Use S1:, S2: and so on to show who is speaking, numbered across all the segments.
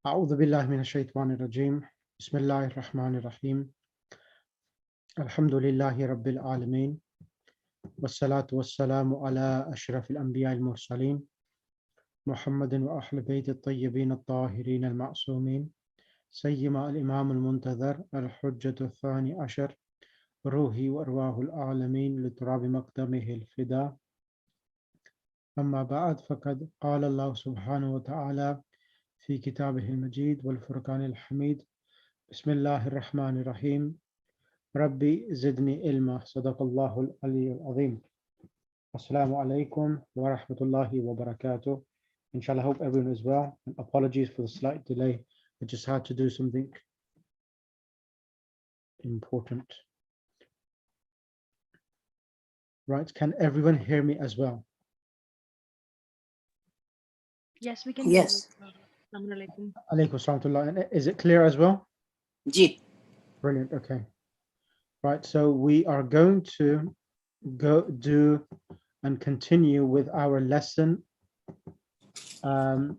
S1: أعوذ بالله من الشيطان الرجيم بسم الله الرحمن الرحيم الحمد لله رب العالمين والصلاة والسلام على أشرف الأنبياء المرسلين محمد وأهل بيت الطيبين الطاهرين المعصومين سيما الإمام المنتظر الحجة الثاني عشر روحي وأرواح العالمين لتراب مقدمه الفداء أما بعد فقد قال الله سبحانه وتعالى في كتابه المجيد والفرقان الحميد بسم الله الرحمن الرحيم ربي زدني علما صدق الله العلي العظيم. Assalamu alaikum wa rahmatullahi wa barakatuh. Inshallah, I hope everyone is well. And apologies for the slight delay. I just had to do something important. Right, can everyone hear me as well?
S2: Yes, we can.
S3: Yes.
S2: Assalamu alaikum.
S1: Alaikum assalam. And is it clear as well?
S3: Ji.
S1: Brilliant, okay. Right, so we are going to go do and continue with our lesson 1.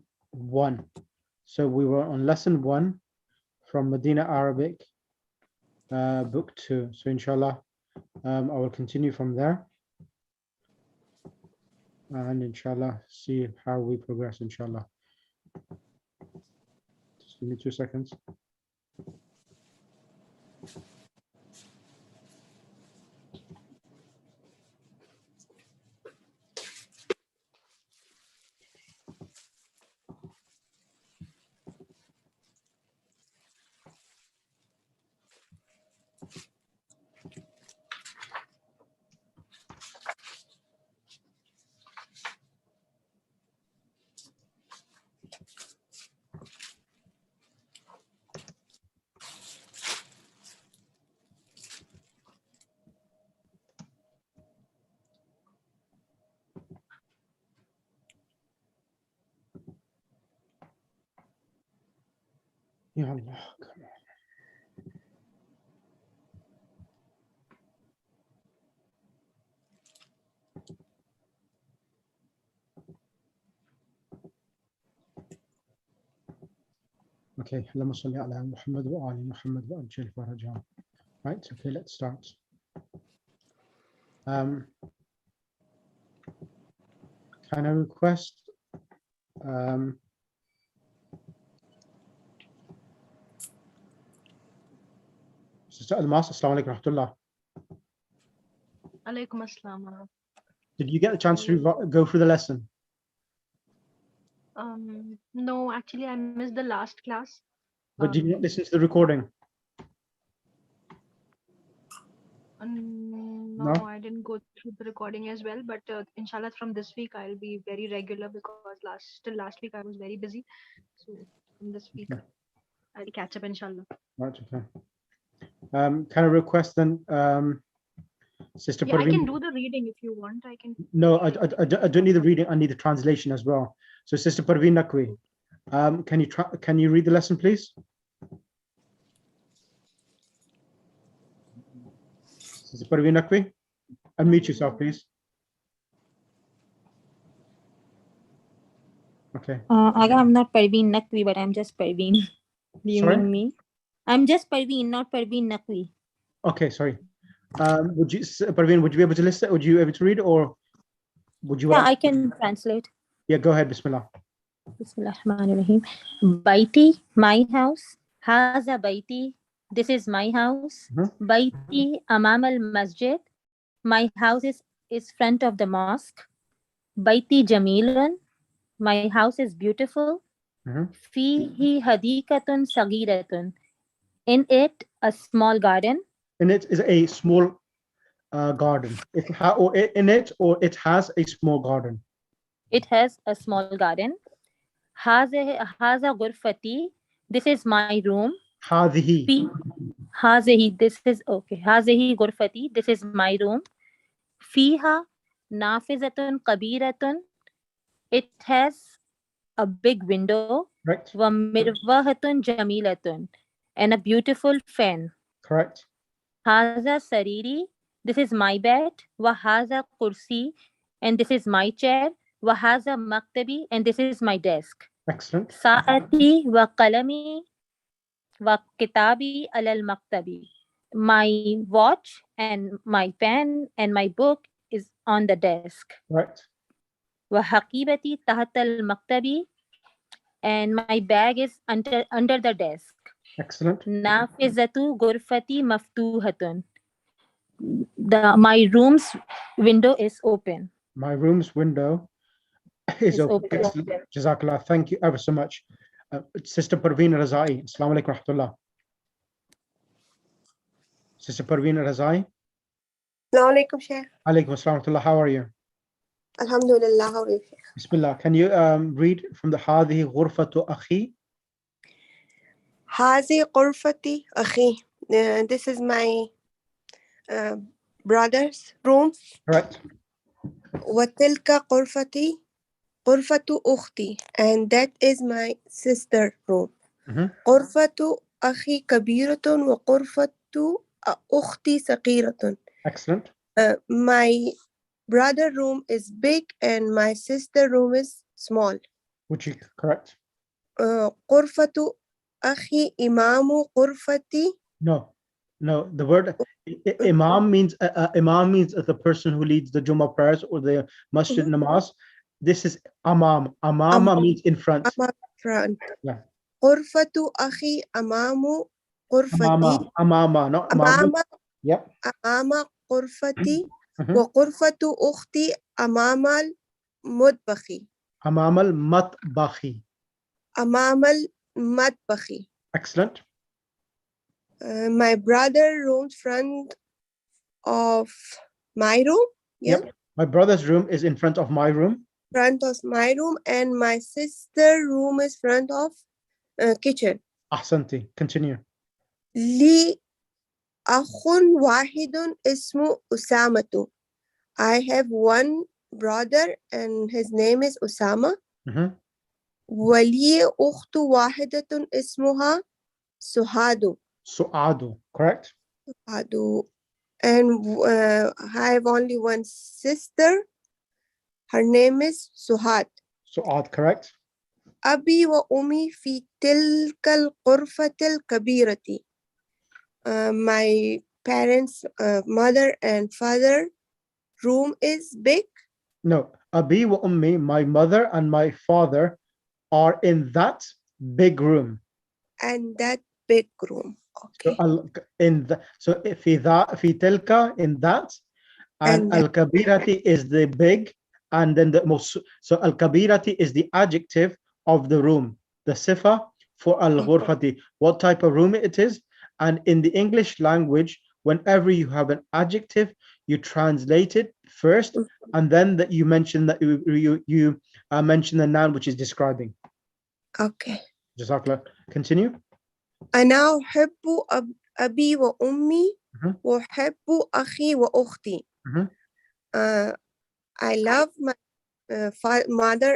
S1: So we were on lesson 1 from Madinah Arabic, book 2. So inshallah, I will continue from there. And inshallah, see how we progress, inshallah. Just give me 2 seconds. Ya Allah, come on. Okay, Allahumma salli ala Muhammad wa ali Muhammad wa ajil farajah. Right, okay, let's start. Can I request Sister Almas, assalamu alaikum rahmatullah.
S2: Alaikum assalam.
S1: Did you get a chance to go through the lesson?
S2: No, actually, I missed the last class.
S1: But did you not listen to the recording?
S2: No,
S1: No?
S2: I didn't go through the recording as well. But inshallah, from this week, I'll be very regular because till last week I was very busy. So from this week,
S1: Okay.
S2: I'll catch up, inshallah.
S1: Right, okay. Can I request then, Sister
S2: Yeah, I
S1: Parveen?
S2: can do the reading if you want. I can.
S1: No, I don't need the reading. I need the translation as well. So, Sister Parveen Naqvi, can you read the lesson, please? Sister Parveen Naqvi, unmute yourself, please. Okay.
S4: Aga, I'm not Parveen Naqvi, but I'm just Parveen. Do you
S1: Sorry?
S4: mean me? I'm just Parveen, not Parveen Naqvi.
S1: Okay, sorry. Parveen, would you be able to listen? Would you be able to read, or would you?
S4: Yeah, I can translate.
S1: Yeah, go ahead. Bismillah.
S4: Bismillahirrahmanirrahim. Baiti, my house. Haza Baiti, this is my house. Baiti Amam al Masjid, my house is front of the mosque. Baiti Jamilun, my house is beautiful. Fihi hadikatun sagiratun, in it a small garden.
S1: In it is a small garden. It has a small garden.
S4: It has a small garden. Haza ghurfati, this is my room.
S1: Hadhihi.
S4: Hazihi, this is okay. Hazihi ghurfati, this is my room. Fiha nafizatun kabiratun, it has a big window.
S1: Right.
S4: Wa mirwahatun jamilatun, and a beautiful fan.
S1: Correct.
S4: Haza sariri, this is my bed. Wa haza kursi, and this is my chair. وهذا مكتبي, and this is my desk.
S1: Excellent.
S4: ساعتي وقلمي وكتابي على المكتب. My watch and my pen and my book is on the desk.
S1: Right.
S4: وحقيبتي تحت المكتب, and my bag is under the desk.
S1: Excellent.
S4: نافذة غرفتي مفتوحة. My room's window is open.
S1: My room's window is open. Excellent. Jazakallah. Thank you ever so much. Sister Parveen Razai. Assalamu alaikum rahmatullah. Sister Parveen Razai.
S3: Assalamu alaikum, Sheikh.
S1: Alaikum assalam rahmatullah. How are you?
S3: Alhamdulillah, how are you, Sheikh?
S1: Bismillah. Can you read from the هذه غرفة أخي?
S3: Hazi غرفتي أخي. This is my brother's room.
S1: Right.
S3: وتلك غرفتي غرفة أختي, and that is my sister room. غرفة أخي كبيرة وغرفة أختي صغيرة.
S1: Excellent.
S3: My brother room is big and my sister room is small.
S1: Would you correct?
S3: غرفة أخي إمام غرفتي.
S1: No. The word imam means the person who leads the Jummah prayers or the Masjid namaz. This is amam. Amama means in front.
S3: Front.
S1: Yeah.
S3: غرفة أخي أمام غرفتي.
S1: Amama, not amama.
S3: أمام
S1: Yep.
S3: أمام غرفتي وغرفة أختي أمام المطبخ.
S1: أمام المطبخ.
S3: أمام المطبخ.
S1: Excellent.
S3: My brother room front of my room. Yeah.
S1: Yep. My brother's room is in front of my room.
S3: Front of my room, and my sister room is front of kitchen.
S1: Ahsanti. Continue.
S3: لي أخ واحد اسمه أسامة. I have one brother and his name is Usama. ولي أخت واحدة اسمها سهاد.
S1: Su'adu. Correct?
S3: سهاد. And I have only one sister. Her name is Suhad.
S1: Su'ad. Correct?
S3: أبي وأمي في تلك الغرفة الكبيرة. My parents, mother and father room is big.
S1: No. Abi wa ummi, my mother and my father are in that big room.
S3: And that big room. Okay.
S1: So fi tilka, in that, and al-kabirati is the big, and then the most. So al-kabirati is the adjective of the room, the sifa for al-ghurfati, what type of room it is. And in the English language, whenever you have an adjective, you translate it first, and then that you mention that you mention the noun which is describing.
S3: Okay.
S1: Jazakallah. Continue.
S3: أنا أحب أبي وأمي وأحب أخي وأختي. I love my father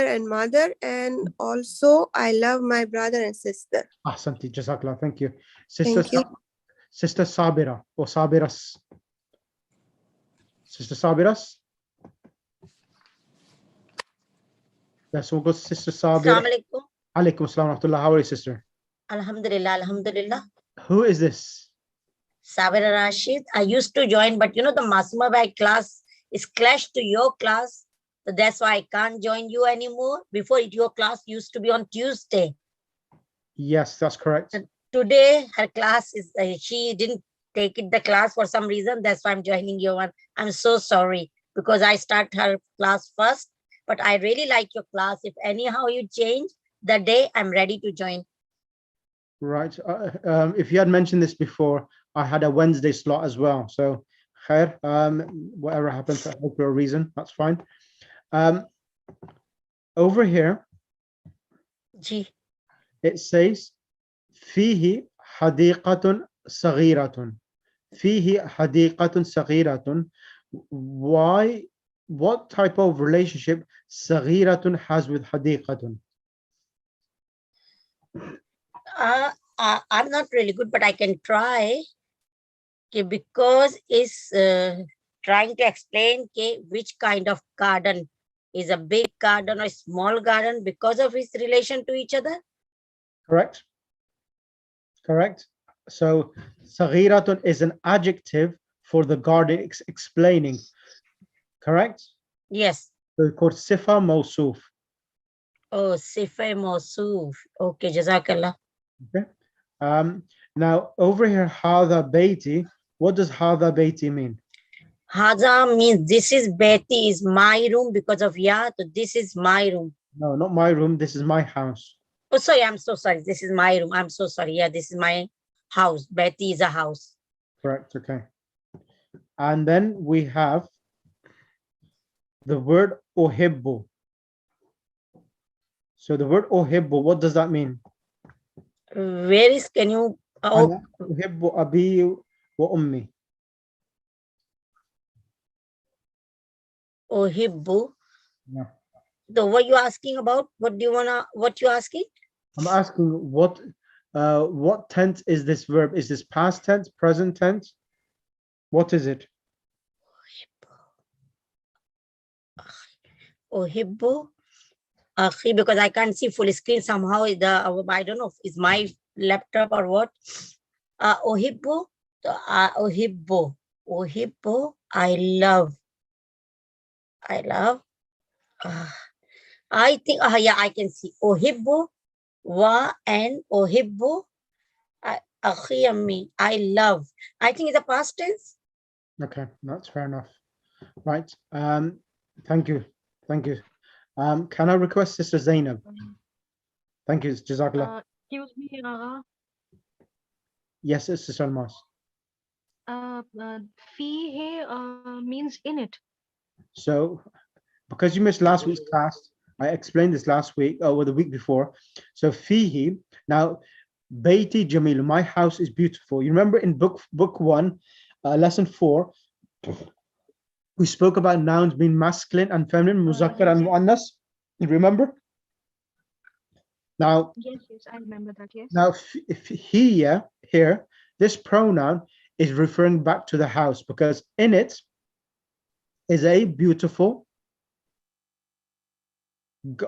S3: and mother, and also I love my brother and sister.
S1: Ahsanti. Jazakallah. Thank you.
S3: Thank you.
S1: Sister Sabira or Sabiras. Sister Sabiras. Yes, we'll go to Sister Sabira.
S5: Assalamu alaikum.
S1: Alaikum assalam wa rahmatullah. How are you, sister?
S5: Alhamdulillah, alhamdulillah.
S1: Who is this?
S5: Sabira Rashid. I used to join, but you know, the Masuma Bhai class is clashed to your class. So that's why I can't join you anymore. Before your class used to be on Tuesday.
S1: Yes, that's correct.
S5: And today her class is, she didn't take it the class for some reason. That's why I'm joining your one. I'm so sorry because I start her class first, but I really like your class. If anyhow you change the day, I'm ready to join.
S1: Right. If you had mentioned this before, I had a Wednesday slot as well. So, khair, whatever happens, I hope for a reason. That's fine. Over here, it says, فيه حديقة صغيرة. فيه حديقة صغيرة. Why? What type of relationship صغيرة has with حديقة?
S5: I'm not really good, but I can try. Because it's trying to explain which kind of garden is a big garden or small garden because of its relation to each other?
S1: Correct. Correct. So صغيرة is an adjective for the garden explaining. Correct.
S5: Yes.
S1: So it's called صفة موصوف.
S5: Oh, Sifa Mosuf. Okay, Jazakallah.
S1: Okay. Now over here, هذا بيتي. What does هذا بيتي mean?
S5: Haza means this is Betty, is my room because of ya. So this is my room.
S1: No, not my room. This is my house.
S5: Oh, sorry, I'm so sorry. This is my room. I'm so sorry. Yeah, this is my house. Betty is a house.
S1: Correct. Okay. And then we have the word أحب. So the word أحب, what does that mean?
S5: Where is, can you, oh,
S1: أنا أحب أبي وأمي.
S5: Ohibbu.
S1: Yeah.
S5: So what you asking about? What do you wanna, what you asking?
S1: I'm asking what tense is this verb? Is this past tense, present tense? What is it?
S5: Ohibbu. Akhi, because I can't see full screen somehow. I don't know if it's my laptop or what. Ohibbu. Ohibbu. Ohibbu. I love. I think, yeah, I can see. Ohibbu wa and ohibbu. Akhi ammi. I love. I think it's a past tense.
S1: Okay, that's fair enough. Right. Thank you. Thank you. Can I request Sister Zainab? Thank you, Jazakallah.
S2: Excuse me,
S1: Yes, it's Sister Almas.
S2: fihi means in it.
S1: So, because you missed last week's class, I explained this last week or the week before. So, fihi. Now, Baiti Jamil, my house is beautiful. You remember in book 1, lesson 4, we spoke about nouns being masculine and feminine, muzakkar and muannas. You remember? Now,
S2: Yes, I remember that. Yes.
S1: now, if here, this pronoun is referring back to the house because in it is a beautiful,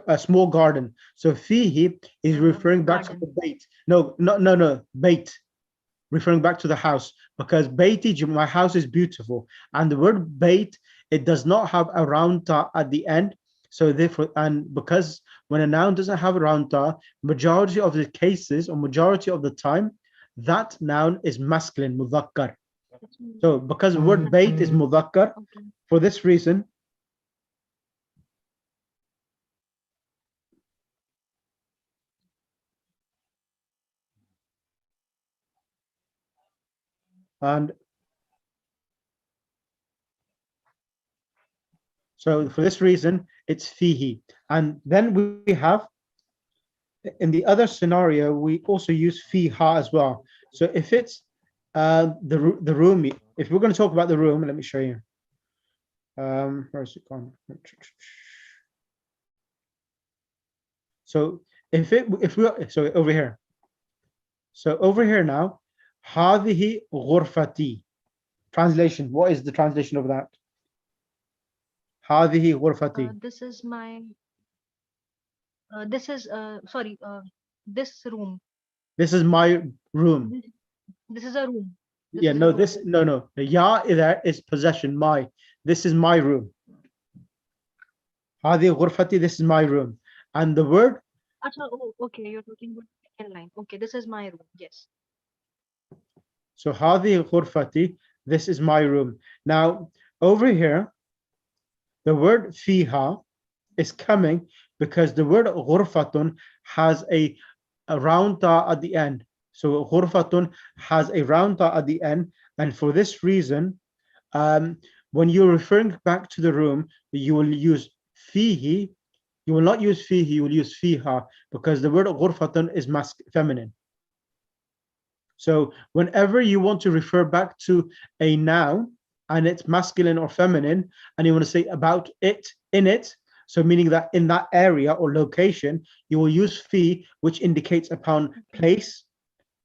S1: a small garden. So fihi is referring back to the bait. No, bait, referring back to the house because baiti, my house is beautiful. And the word bait, it does not have a round ta at the end. So therefore, and because when a noun doesn't have a round ta, majority of the cases or majority of the time, that noun is masculine, mudhakkar. So because the word bait is mudhakkar, for this reason, and so for this reason, it's fihi. And then we have, in the other scenario, we also use fiha as well. So if it's the room, if we're going to talk about the room, let me show you. Where's it gone? So so over here. So over here now, هذه غرفتي. Translation. What is the translation of that? هذه غرفتي.
S2: This is my. This is sorry. This room.
S1: This is my room.
S2: This is a room.
S1: Yeah, no, this no. The ya there is possession. My. This is my room. هذه غرفتي. This is my room. And the word.
S2: Oh, okay. You're talking about second line. Okay, this is my room. Yes.
S1: So هذه غرفتي. This is my room. Now over here, the word fiha is coming because the word غرفتun has a round ta at the end. So غرفتun has a round ta at the end, and for this reason, when you're referring back to the room, you will use fihi. You will not use fihi. You will use fiha because the word غرفتun is feminine. So whenever you want to refer back to a noun and it's masculine or feminine, and you want to say about it, in it, so meaning that in that area or location, you will use fi, which indicates upon place,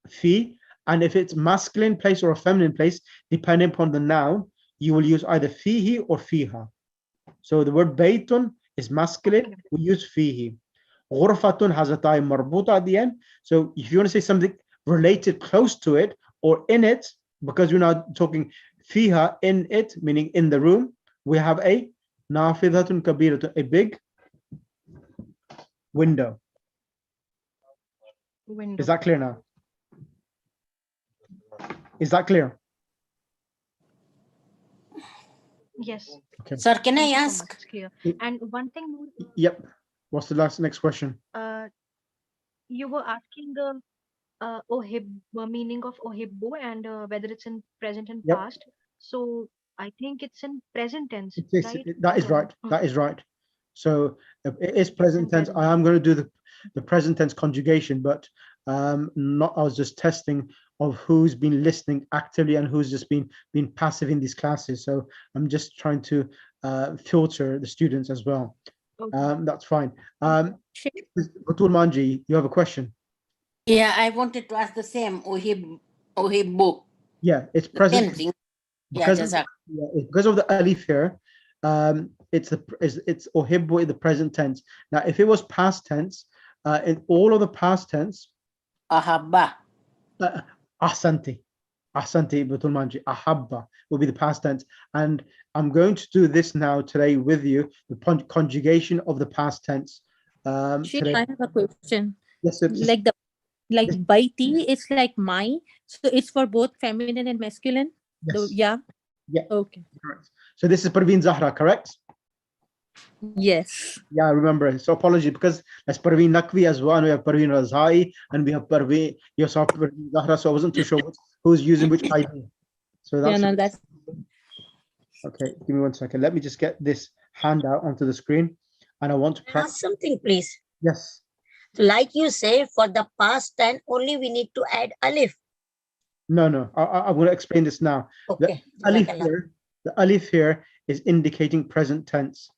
S1: fi. And if it's masculine place or a feminine place, depending upon the noun, you will use either fihi or fiha. So the word baytun is masculine,
S2: Okay.
S1: we use fihi. غرفة has a time مربوطة at the end. So if you want to say something related close to it or in it, because we're now talking fiha, in it, meaning in the room, we have a نافذة كبيرة, a big window.
S2: Window.
S1: Is that clear now? Is that clear?
S2: Yes.
S1: Okay.
S5: Sir, can I
S2: Thank you so
S5: ask?
S2: much. It's clear.
S1: Y-
S2: And one thing more,
S1: Yep. What's the next question?
S2: you were asking the meaning of ohibbu and whether it's in present and
S1: Yep.
S2: past. So I think it's in present tense, right?
S1: That is right. That is right. So it is present tense.
S2: present
S1: I am going to do the present tense conjugation, but not. I was just testing of who's been listening actively and who's just been passive in these classes. So I'm just trying to filter the students as well.
S2: Okay.
S1: That's fine. Batul Manji, you have a question?
S5: Yeah, I wanted to ask the same. Ohibbu.
S1: Yeah, it's
S5: Same
S1: present
S5: thing. Yeah,
S1: because of,
S5: Jazak.
S1: because of the alif here. It's ohibbu in the present tense. Now, if it was past tense, in all of the past tense,
S5: Ahabba.
S1: ahsanti, Batul Manji, ahabba will be the past tense. And I'm going to do this now today with you, the conjugation of the past tense.
S4: Sheikh,
S1: Today.
S4: I have a question.
S1: Yes,
S4: Like baiti, it's like my, so it's for both feminine and masculine.
S1: yes.
S4: Yeah.
S1: Yeah.
S4: Okay.
S1: Correct. So this is Parveen Zahra, correct?
S4: Yes.
S1: Yeah, I remember. So apology, because that's Parveen Nakvi as well, and we have Parveen Razai, and we have Parveen yourself, Parveen Zahra. So I wasn't too sure who's using which ID. So that's
S4: that's
S1: okay. Give me 1 second. Let me just get this handout onto the screen, and I want to
S5: Can I
S1: practice.
S5: ask something, please?
S1: Yes.
S5: Like you say, for the past tense, only we need to add alif.
S1: No. I'm going to explain this now.
S5: Okay.
S1: The alif here is indicating present tense.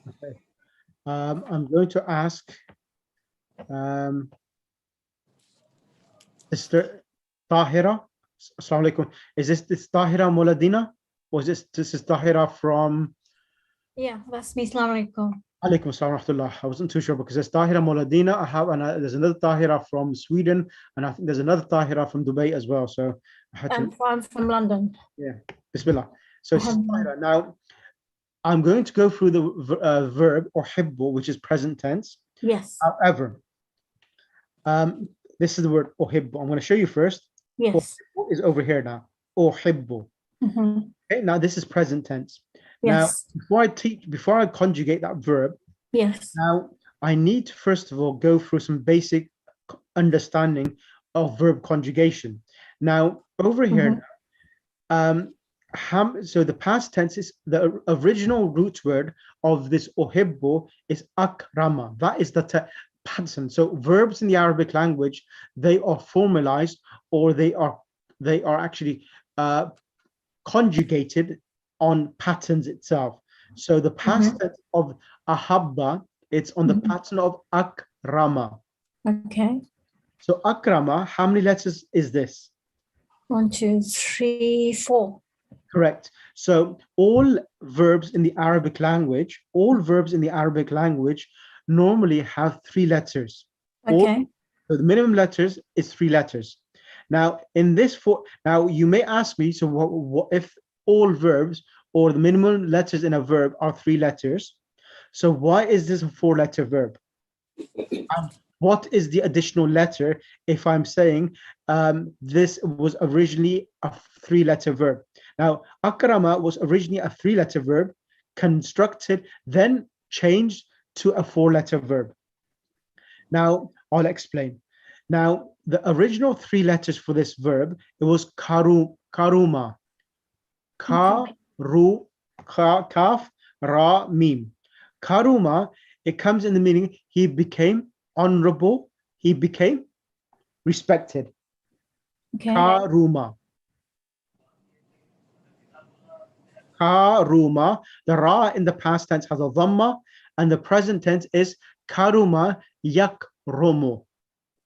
S1: Okay. I'm going to ask Sister Tahira. Assalamu alaikum. Is this Tahira Muladina? Or is this is Tahira from?
S6: Yeah, that's me. Assalamu alaikum.
S1: Alaikum assalam wa rahmatullah. I wasn't too sure because there's Tahira Muladina. I have, and there's another Tahira from Sweden, and I think there's another Tahira from Dubai as well. So I had to.
S6: I'm from London.
S1: Yeah. Bismillah. So
S6: Alhamdulillah.
S1: Tahira, now I'm going to go through the verb or hibbu, which is present tense.
S6: Yes.
S1: However, this is the word uhibbu. I'm going to show you first.
S6: Yes.
S1: Uhibbu is over here now. Uhibbu.
S6: Mhm.
S1: Okay, now this is present tense.
S6: Yes.
S1: Now, before I conjugate that verb,
S6: Yes.
S1: now I need to first of all go through some basic understanding of verb conjugation. Now, over here, so the past tense is the original root word of this uhibbu is akrama. That is the pattern. So verbs in the Arabic language, they are formalized or they are actually conjugated on patterns itself. So the past tense of ahabba, it's on the pattern of akrama.
S6: Okay.
S1: So akrama, how many letters is this?
S6: 1, 2, 3, 4.
S1: Correct. So all verbs in the Arabic language, normally have 3 letters.
S6: Okay.
S1: So the minimum letters is 3 letters. Now, now you may ask me, so what if all verbs or the minimum letters in a verb are 3 letters? So why is this a 4-letter verb? What is the additional letter if I'm saying this was originally a 3-letter verb? Now, akrama was originally a 3-letter verb, constructed, then changed to a 4-letter verb. Now, I'll explain. Now, the original 3 letters for this verb, it was karuma. Ka, ru, kaf, ra, mim. Karuma, it comes in the meaning he became honorable, he became respected.
S6: Okay.
S1: Karuma. Karuma. The ra in the past tense has a dhamma, and the present tense is karuma yakrumu.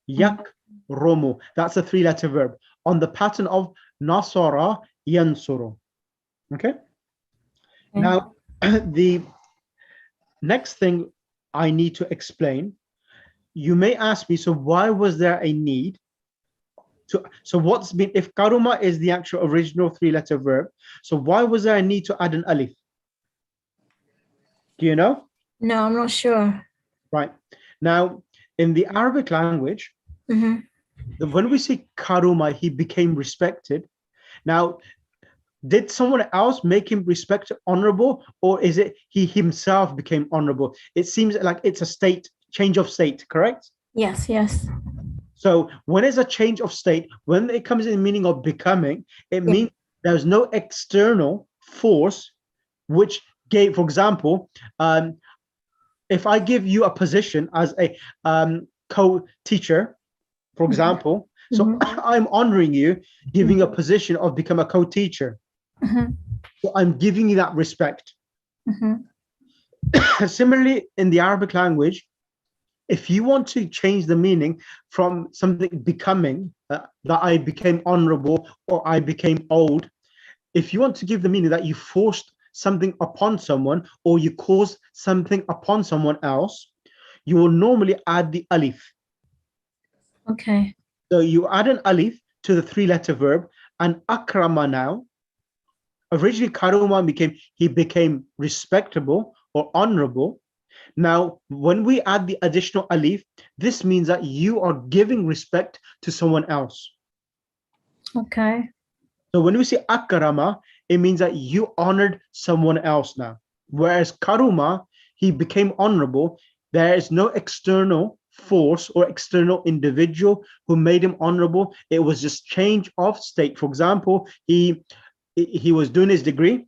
S1: Yakrumu. That's a three-letter verb on the pattern of nasara yansuru. Okay. Now, the next thing I need to explain, you may ask me, so why was there a need to, so what's been, if karuma is the actual original three-letter verb, so why was there a need to add an alif? Do you know?
S6: No, I'm not sure.
S1: Right. Now, in the Arabic language, when we say karuma, he became respected. Now, did someone else make him respected, honorable, or is it he himself became honorable? It seems like it's a state, change of state, correct?
S6: Yes, yes.
S1: So when it's a change of state, when it comes in the meaning of becoming, it means there's no external force which gave, for example, if I give you a position as a co-teacher, for example, so I'm honoring you, giving a position of become a co-teacher. So I'm giving you that respect. Similarly, in the Arabic language, if you want to change the meaning from something becoming, that I became honorable or I became old, if you want to give the meaning that you forced something upon someone or you caused something upon someone else, you will normally add the alif.
S6: Okay.
S1: So you add an alif to the three-letter verb, and akrama now, originally karuma became, he became respectable or honorable. Now, when we add the additional alif, this means that you are giving respect to someone else.
S6: Okay.
S1: So when we say akrama, it means that you honored someone else now. Whereas karuma, he became honorable. There is no external force or external individual who made him honorable. It was just change of state. For example, he was doing his degree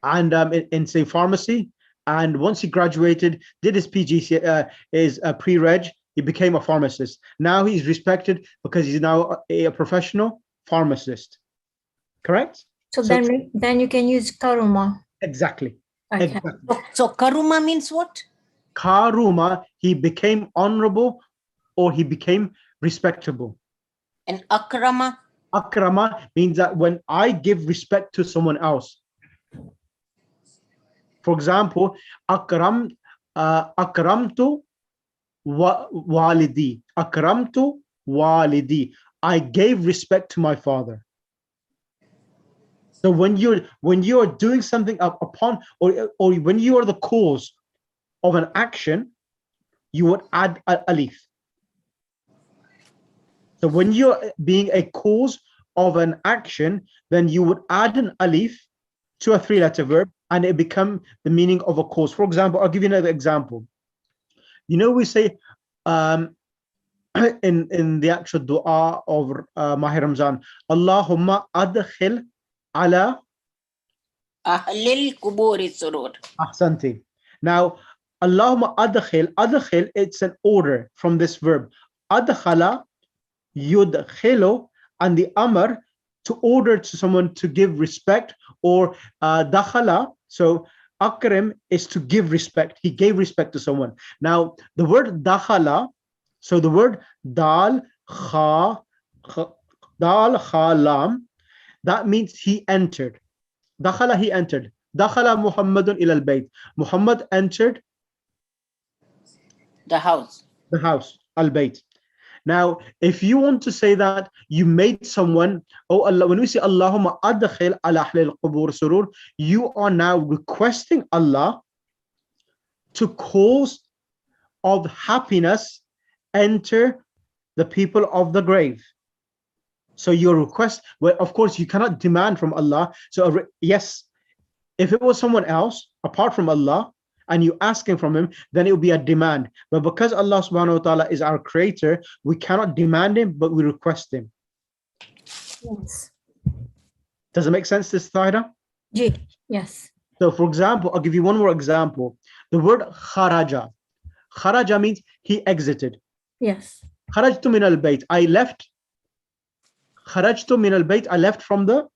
S1: and in say pharmacy, and once he graduated, did his PG, his pre-reg, he became a pharmacist. Now he's respected because he's now a professional pharmacist. Correct?
S6: So then you can use karuma.
S1: Exactly.
S6: Okay.
S1: Exactly.
S5: So karuma means what?
S1: Karuma, he became honorable or he became respectable.
S5: And akrama?
S1: Akrama means that when I give respect to someone else. For example, akramtu walidi. Akramtu walidi. I gave respect to my father. So when you're doing something upon, or when you are the cause of an action, you would add alif. So when you're being a cause of an action, then you would add an alif to a three-letter verb, and it become the meaning of a cause. For example, I'll give you another example. You know, we say in the actual dua of Mahi Ramzan, Allahumma adkhil ala
S5: Ahlil kuburi surur.
S1: ahsanti. Now, Allahumma adkhil, it's an order from this verb. Adkhala, yudkhilu, and the amr, to order to someone to give respect, or dakhala, so akram is to give respect. He gave respect to someone. Now, the word dakhala, so the word dal kha lam, that means he entered. Dakhala, he entered. Dakhala Muhammadun ila al-bayt. Muhammad entered
S5: The house.
S1: the house, al-bayt. Now, if you want to say that you made someone, oh Allah, when we say Allahumma adkhil ala ahli al-qubur surur, you are now requesting Allah to cause of happiness enter the people of the grave. So your request, well, of course, you cannot demand from Allah. So yes, if it was someone else apart from Allah, and you asking from him, then it will be a demand. But because Allah subhanahu wa ta'ala is our creator, we cannot demand him, but we request him.
S6: Yes.
S1: Does it make sense, this Tahira?
S6: Yes.
S1: So for example, I'll give you one more example. The word kharaja. Kharaja means he exited.
S6: Yes.
S1: Kharajtu min al-bayt. I left. Kharajtu min al-bayt. I left from the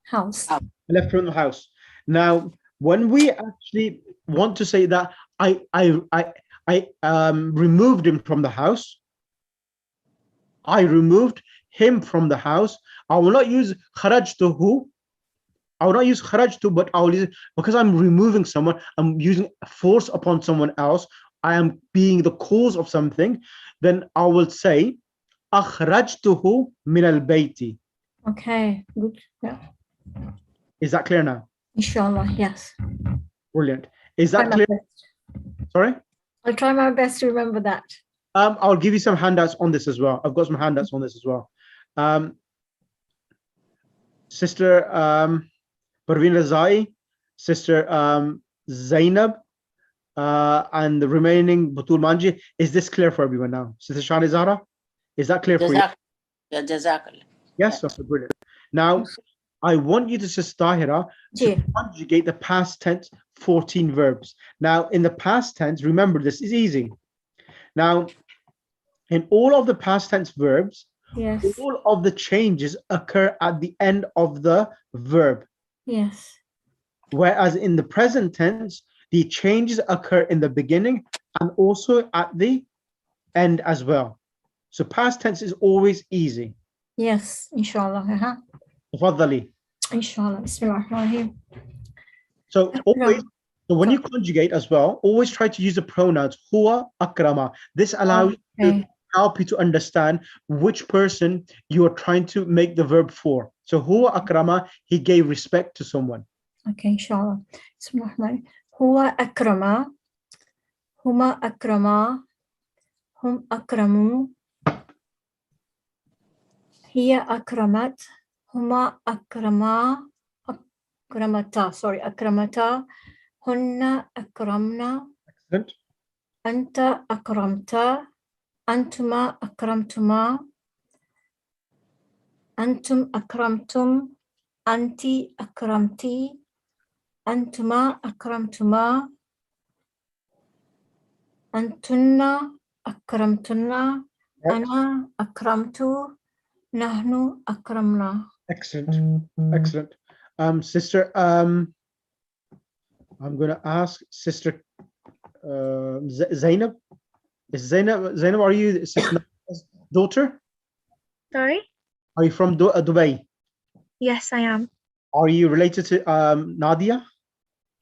S6: House.
S1: house. Now, when we actually want to say that I removed him from the house, I removed him from the house, I will not use kharajtuhu. I will not use kharajtu, but I will use, because I'm removing someone, I'm using force upon someone else, I am being the cause of something, then I will say akhrajtuhu min al-bayti.
S6: Okay, good. Yeah.
S1: Is that clear now?
S6: Inshallah, yes.
S1: Brilliant. Is
S6: Try
S1: that
S6: my
S1: clear?
S6: best.
S1: Sorry?
S6: I'll try my best to remember that.
S1: I'll give you some handouts on this as well. I've got some handouts on this as well. Sister Parveen Razai, Sister Zainab, and the remaining Batul Manji. Is this clear for everyone now? Sister Shani Zahra, is that clear for you?
S5: Yeah, Jazakallah.
S1: Yes, okay, brilliant. Now, I want you to, Sister Tahira, to
S6: Ji.
S1: conjugate the past tense 14 verbs. Now, in the past tense, remember this is easy. Now, in all of the past tense verbs,
S6: Yes.
S1: all of the changes occur at the end of the verb.
S6: Yes.
S1: Whereas in the present tense, the changes occur in the beginning and also at the end as well. So past tense is always easy.
S6: Yes. Inshallah.
S1: Tafaddali.
S6: Inshallah. Bismillahirrahmanirrahim.
S1: So always, so when you conjugate as well, always try to use the pronouns huwa, akrama. This allows you to help you to understand which person you are trying to make the verb for. So huwa akrama, he gave respect to someone.
S6: Okay, inshallah. Bismillahirrahmanirrahim. Huwa akrama. Huma akrama. Hum akramu. Hiya akramat. Huma akrama. Akramata. Sorry, akramata. Hunna akramna.
S1: Excellent.
S6: Anta akramta. Antuma akramtuma. Antum akramtum. Anti akramti. Antuma akramtuma. Antunna akramtunna.
S1: Right.
S6: Ana akramtu. Nahnu akramna.
S1: Excellent. Excellent. Sister, I'm going to ask Sister Zainab. Is Zainab, are you Sister daughter?
S2: Sorry?
S1: Are you from Dubai?
S2: Yes, I am.
S1: Are you related to Nadia?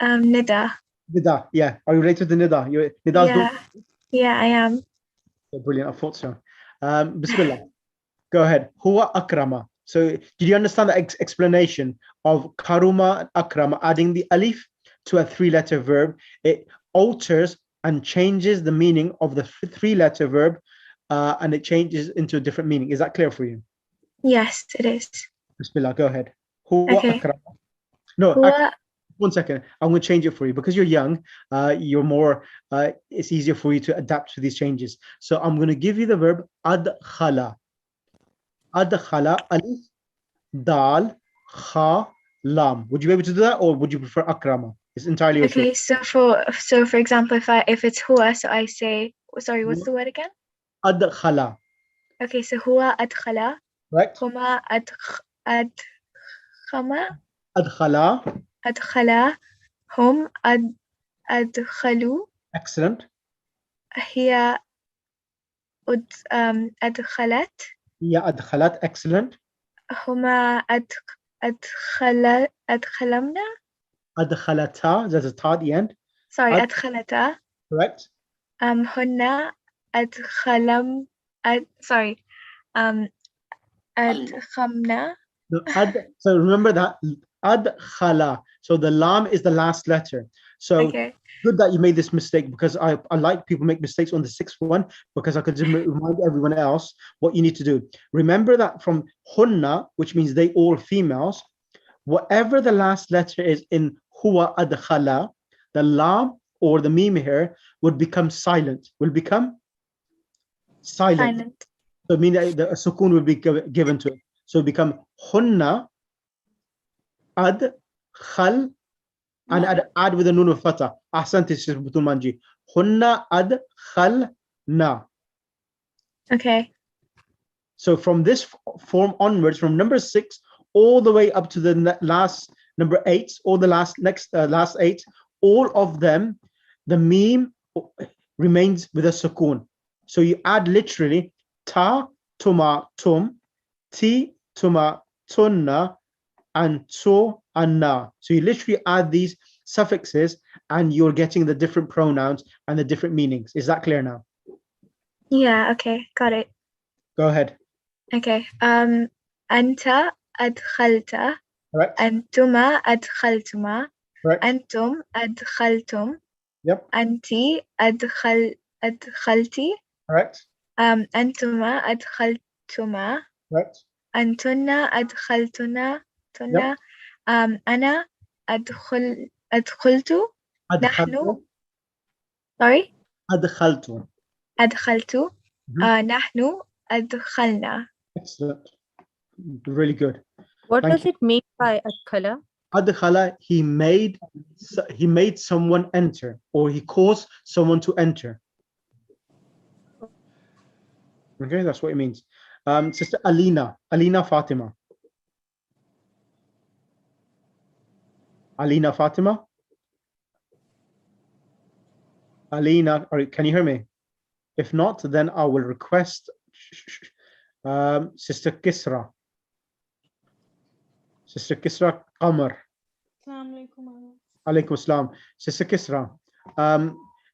S2: Nida.
S1: Nida, yeah. Are you related to Nida? Nida's daughter?
S2: Yeah, I am.
S1: Oh, brilliant, I thought so. Bismillah. Go ahead. Huwa akrama. So did you understand the explanation of karuma and akrama, adding the alif to a three-letter verb? It alters and changes the meaning of the three-letter verb, and it changes into a different meaning. Is that clear for you?
S2: Yes, it is.
S1: Bismillah, go ahead. Huwa
S2: Okay.
S1: akrama. No,
S2: Huwa,
S1: one second. I'm going to change it for you because you're young. You're more. It's easier for you to adapt to these changes. So I'm going to give you the verb adkhala. Adkhala, alif, dal, kha, lam. Would you be able to do that, or would you prefer akrama? It's entirely your
S2: okay,
S1: choice.
S2: so for example, if it's huwa, so I say, sorry, what's the word again?
S1: Adkhala,
S2: Okay, so huwa adkhala,
S1: right?
S2: huma
S1: Adkhala,
S2: adkhala, hum adkhalu,
S1: excellent.
S2: hiya adkhalat,
S1: Ya adkhalat, excellent.
S2: huma adkhalamna.
S1: Adkhalata, there's a ta at the end.
S2: Sorry,
S1: Ad-
S2: adkhalata.
S1: Correct.
S2: Hunna sorry, adkhamna.
S1: No, so remember that adkhala. So the lam is the last letter. So
S2: Okay.
S1: good that you made this mistake, because I like people make mistakes on the sixth one, because I could just remind everyone else what you need to do. Remember that from hunna, which means they all females, whatever the last letter is in huwa adkhala, the lam or the mim here would become silent, will become silent. So meaning the sukun will be given to it. So become hunna adkhalna. And add with a nun of fatah. Ahsanti, Sister Butul Manji. Hunna adkhalna.
S7: Okay.
S1: So from this form onwards, from number 6 all the way up to the last number 8, or the last 8, all of them, the meme remains with a sukoon. So you add literally ta, tuma, tum, ti, tuma, tunna, and to, and na. So you literally add these suffixes and you're getting the different pronouns and the different meanings. Is that clear now?
S7: Yeah, okay, got it.
S1: Go ahead.
S7: Okay. Anta adkhalta.
S1: Correct.
S7: Antuma adkhaltuma.
S1: Correct.
S7: Antum adkhaltum.
S1: Yep.
S7: Anti adkhalti.
S1: Correct.
S7: Antuma adkhaltuma.
S1: Correct.
S7: Antunna adkhaltuna. Tunna.
S1: Yep.
S7: Ana adkhultu.
S1: Adkhaltu.
S7: Sorry?
S1: Adkhaltu.
S7: Adkhaltu.
S1: Mhm.
S7: Nahnu adkhalna.
S1: Excellent. Really good.
S4: What
S1: Thank
S4: does it mean by adkhala?
S1: Adkhala, he made someone enter, or he caused someone to enter. Okay, that's what it means. Sister Alina Fatima. Alina Fatima. Alina, can you hear me? If not, then I will request Sister Kisra. Sister Kisra Qamar. Alaikum assalam. Sister Kisra.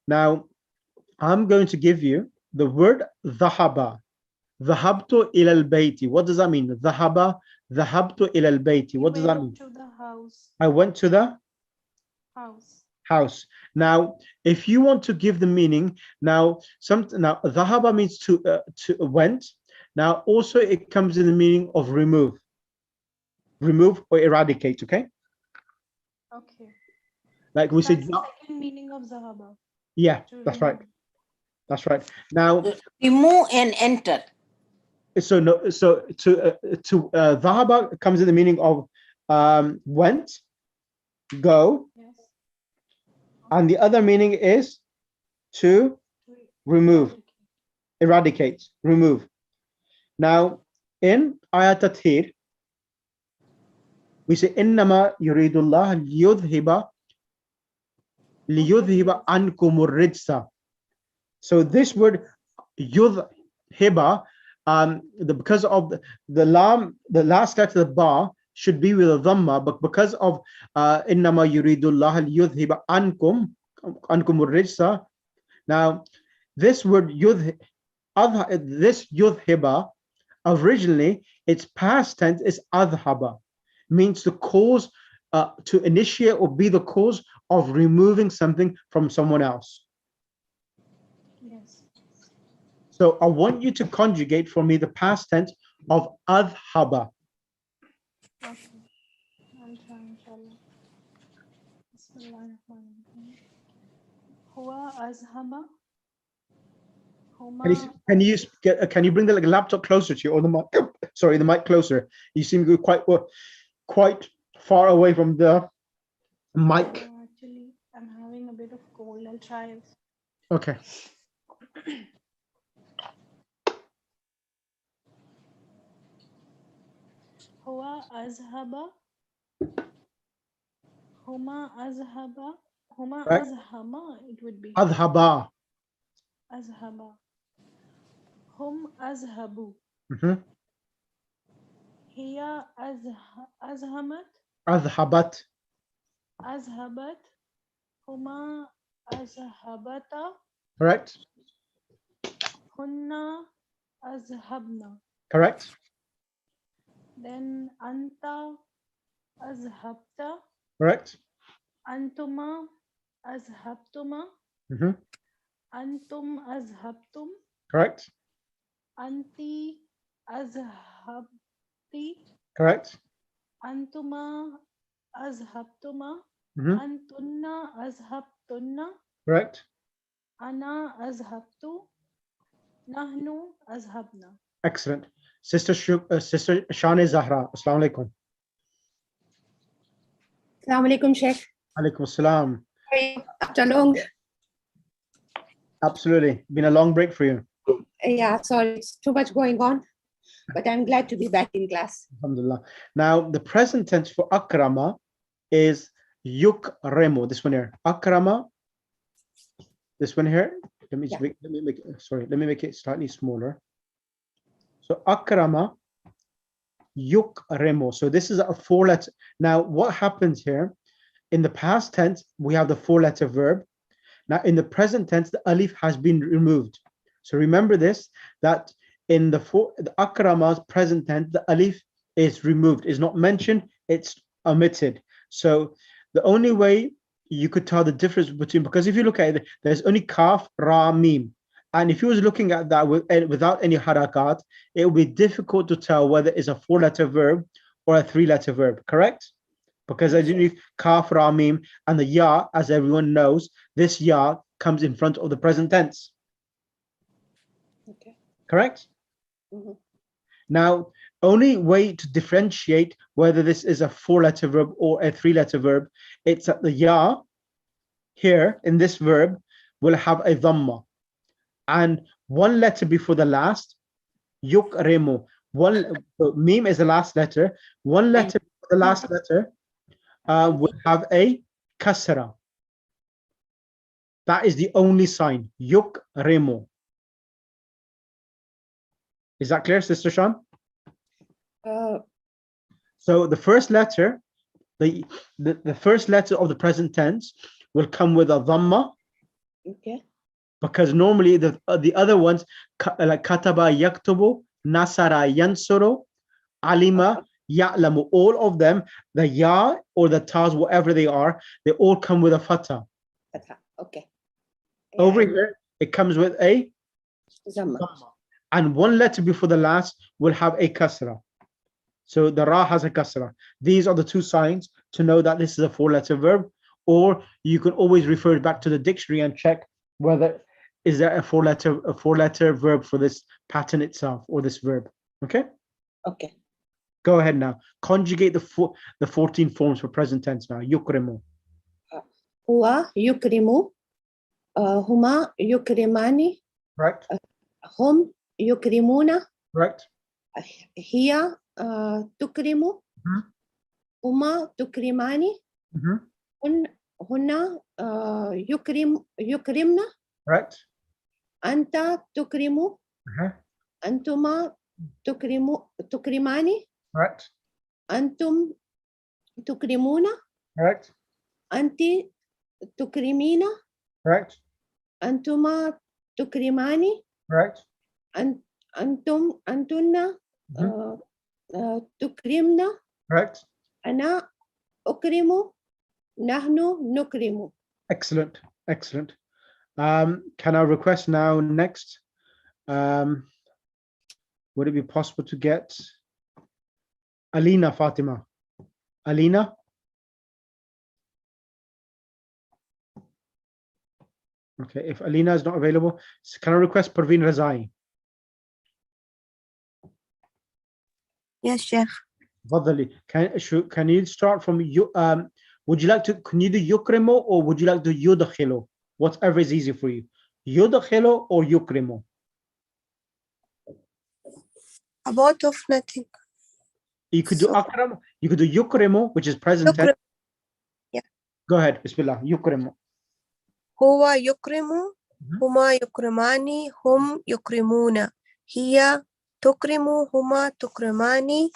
S1: Now, I'm going to give you the word dhahaba. Dhahabtu ila al-bayti. What does that mean? Dhahabtu ila al-bayti. What does that mean?
S8: To the house.
S1: I went to the house. Now, if you want to give the meaning, now dhahaba means to went. Now, also it comes in the meaning of remove or eradicate. Okay.
S8: Okay.
S1: Like we said.
S8: That's the second meaning of zahaba.
S1: Yeah, that's right. That's right. Now,
S5: Remove and enter.
S1: so dhahaba comes in the meaning of went, go,
S8: Yes.
S1: and the other meaning is to remove, eradicate, remove. Now, in ayat at-tathir, we say innama yuridullah liyudhiba ankumur rijsa. So this word yudhiba, because of the lam, the last letter of the ba should be with a dhamma, but because of innama yuridullah liyudhiba ankumur rijsa. Now, this word this yudhiba, originally its past tense is adhaba, means to cause, to initiate or be the cause of removing something from someone else.
S8: Yes.
S1: So I want you to conjugate for me the past tense of adhaba.
S8: Okay. I'll try, inshallah. Bismillahirrahmanirrahim. Huwa azhaba. Huma.
S1: Can you bring the laptop closer to you, or the mic? Sorry, the mic closer. You seem to be quite far away from the mic.
S8: Actually, I'm having a bit of cold. I'll try it.
S1: Okay.
S8: Huwa azhaba. Huma azhaba. Huma
S1: Right.
S8: azhama. It would be.
S1: Adhaba.
S8: Azhaba. Hum azhabu. Hiya azhamat.
S1: Adhabat.
S8: Azhabat. Huma azhabata.
S1: Correct.
S8: Hunna azhabna.
S1: Correct.
S8: Then anta azhabta.
S1: Correct.
S8: Antuma azhabtuma. Antum azhabtum.
S1: Correct.
S8: Anti azhabti.
S1: Correct.
S8: Antuma azhabtuma. Antunna azhabtunna.
S1: Correct.
S8: Ana azhabtu. Nahnu azhabna.
S1: Excellent. Sister Shane Zahra. Assalamu alaikum.
S9: Assalamu alaikum, Sheikh.
S1: Alaikum salam.
S3: After long,
S1: Absolutely. Been a long break for you.
S3: yeah, sorry, it's too much going on, but I'm glad to be back in class.
S1: Alhamdulillah. Now, the present tense for akrama is yukremu. This one here. Akrama. This one here. Let me
S3: Yeah.
S1: let me make it slightly smaller. So akrama yukremu. So this is a 4-letter. Now, what happens here? In the past tense, we have the 4-letter verb. Now, in the present tense, the alif has been removed. So remember this, that in the akrama's present tense, the alif is removed, is not mentioned, it's omitted. So the only way you could tell the difference between, because if you look at it, there's only kaf, ra, mim. And if you was looking at that without any harakat, it would be difficult to tell whether it's a 4-letter verb or a 3-letter verb, correct? Because as you need kaf, ra, mim, and the ya, as everyone knows, this ya comes in front of the present tense.
S3: Okay.
S1: Correct?
S3: Mhm.
S1: Now, only way to differentiate whether this is a 4-letter verb or a 3-letter verb, it's that the ya here in this verb will have a dhamma. And one letter before the last, yukremu. Mim is the last letter. One letter before the last letter will have a kasra. That is the only sign. Yukremu. Is that clear, Sister Shan? So the first letter, the first letter of the present tense will come with a dhamma.
S3: Okay.
S1: Because normally the other ones, like kataba yaktubu, nasara yansuru, alima ya'lamu, all of them, the ya or the tas, whatever they are, they all come with a fatha.
S3: Okay.
S1: Over here, it comes with a
S3: Dhamma.
S1: dhamma. And one letter before the last will have a kasra. So the ra has a kasra. These are the two signs to know that this is a 4-letter verb, or you can always refer back to the dictionary and check whether is there a 4-letter verb for this pattern itself or this verb. Okay?
S3: Okay.
S1: Go ahead now. Conjugate the 14 forms for present tense now. Yukrimu.
S3: Huwa yukrimu. Huma yukrimani.
S1: Right.
S3: Hum yukrimuna.
S1: Right.
S3: Hiya tukrimu. Huma tukrimani. Hunna yukrimna.
S1: Right.
S3: Anta tukrimu. Antuma tukrimani.
S1: Right.
S3: Antum tukrimuna.
S1: Right.
S3: Anti tukrimina.
S1: Right.
S3: Antuma tukrimani.
S1: Right.
S3: Antum antunna tukrimna.
S1: Right.
S3: Ana ukrimu. Nahnu nukrimu.
S1: Excellent. Excellent. Can I request now next? Would it be possible to get Alina Fatima? Alina? Okay, if Alina is not available, can I request Parveen Razai?
S3: Yes, Sheikh.
S1: Fadali. Can you start from you? Would you like to, can you do yukrimo or would you like to yudkhilo? Whatever is easy for you. Yudkhilo or yukrimo?
S3: About of nothing.
S1: You could do akram, you could do yukrimo, which is present tense.
S3: Yeah.
S1: Go ahead, Bismillah, yukrimo.
S3: Huwa yukrimu. Huma yukrimani. Hum yukrimuna. Hiya tukrimu. Huma tukrimani.